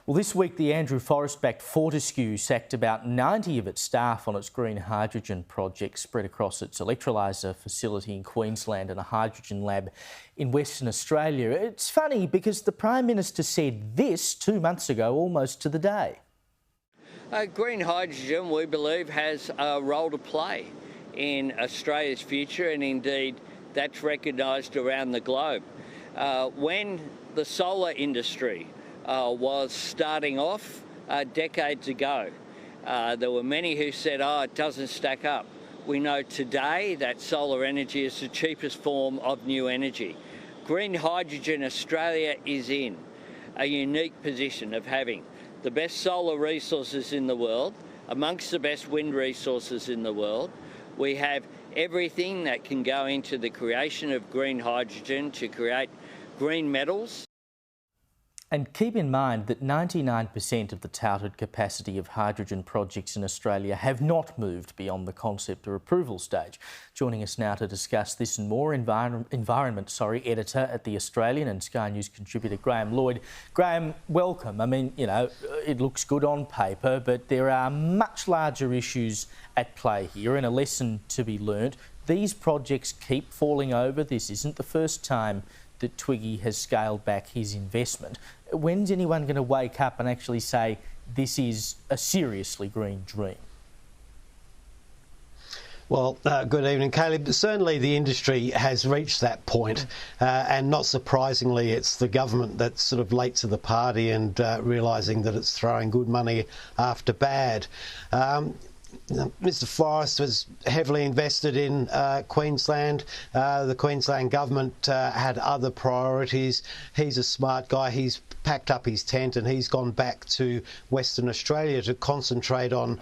Well, this week the Andrew Forrest-backed Fortescue sacked about 90 of its staff on its green hydrogen project spread across its electrolyser facility in Queensland and a hydrogen lab in Western Australia. It's funny because the Prime Minister said this 2 months ago, almost to the day. Green hydrogen, we believe, has a role to play in Australia's future, and indeed that's recognised around the globe. When the solar industry was starting off decades ago, there were many who said, it doesn't stack up. We know today that solar energy is the cheapest form of new energy. Green hydrogen Australia is in a unique position of having the best solar resources in the world, amongst the best wind resources in the world. We have everything that can go into the creation of green hydrogen to create green metals. And keep in mind that 99% of the touted capacity of hydrogen projects in Australia have not moved beyond the concept or approval stage. Joining us now to discuss this and more, Environment Editor at The Australian and Sky News contributor Graham Lloyd. Graham, welcome. I mean, you know, it looks good on paper, but there are much larger issues at play here and a lesson to be learnt. These projects keep falling over. This isn't the first time that Twiggy has scaled back his investment. When's anyone going to wake up and actually say this is a seriously green dream? Well, good evening, Caleb. Certainly the industry has reached that point, and not surprisingly, it's the government that's sort of late to the party and realising that it's throwing good money after bad. Mr Forrest was heavily invested in Queensland. The Queensland government had other priorities. He's a smart guy. He's packed up his tent and he's gone back to Western Australia to concentrate on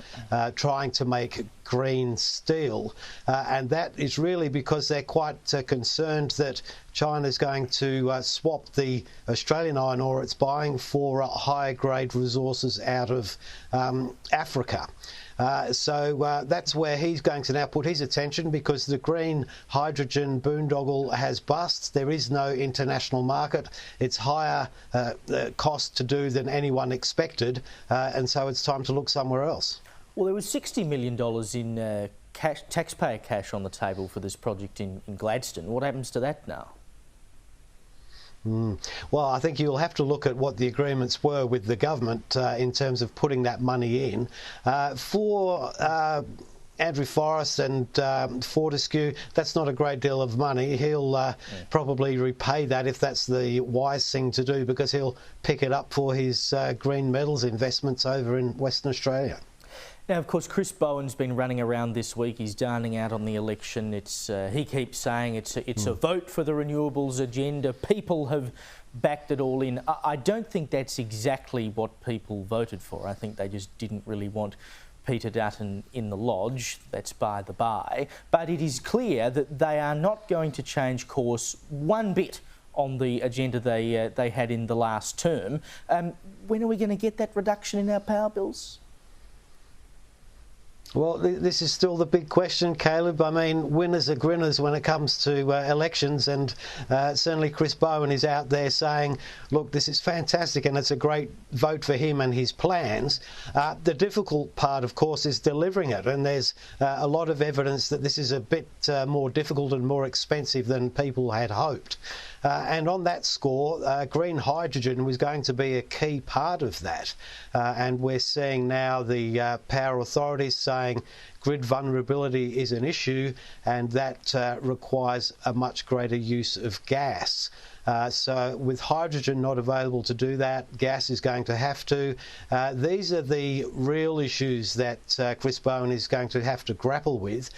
trying to make green steel. And that is really because they're quite concerned that China's going to swap the Australian iron ore it's buying for higher grade resources out of Africa. So that's where he's going to now put his attention, because the green hydrogen boondoggle has bust. There is no international market. It's higher cost to do than anyone expected, and so it's time to look somewhere else. Well, there was $60 million in taxpayer cash on the table for this project in Gladstone. What happens to that now? Well, I think you'll have to look at what the agreements were with the government in terms of putting that money in. For Andrew Forrest and Fortescue, that's not a great deal of money. He'll probably repay that if that's the wise thing to do, because he'll pick it up for his green metals investments over in Western Australia. Now, of course, Chris Bowen's been running around this week. He's dining out on the election. He keeps saying it's a vote for the renewables agenda. People have backed it all in. I don't think that's exactly what people voted for. I think they just didn't really want Peter Dutton in the lodge. That's by the by. But it is clear that they are not going to change course one bit on the agenda they had in the last term. When are we going to get that reduction in our power bills? Well, this is still the big question, Caleb. I mean, winners are grinners when it comes to elections, and certainly Chris Bowen is out there saying, look, this is fantastic and it's a great vote for him and his plans. The difficult part, of course, is delivering it, and there's a lot of evidence that this is a bit more difficult and more expensive than people had hoped. And on that score, green hydrogen was going to be a key part of that. And we're seeing now the power authorities saying grid vulnerability is an issue, and that requires a much greater use of gas. So with hydrogen not available to do that, gas is going to have to. These are the real issues that Chris Bowen is going to have to grapple with.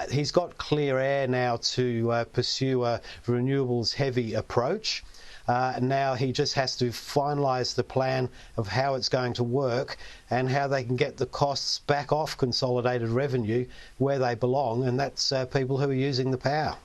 He's got clear air now to pursue a renewables heavy approach. Now he just has to finalise the plan of how it's going to work and how they can get the costs back off consolidated revenue where they belong, and that's people who are using the power.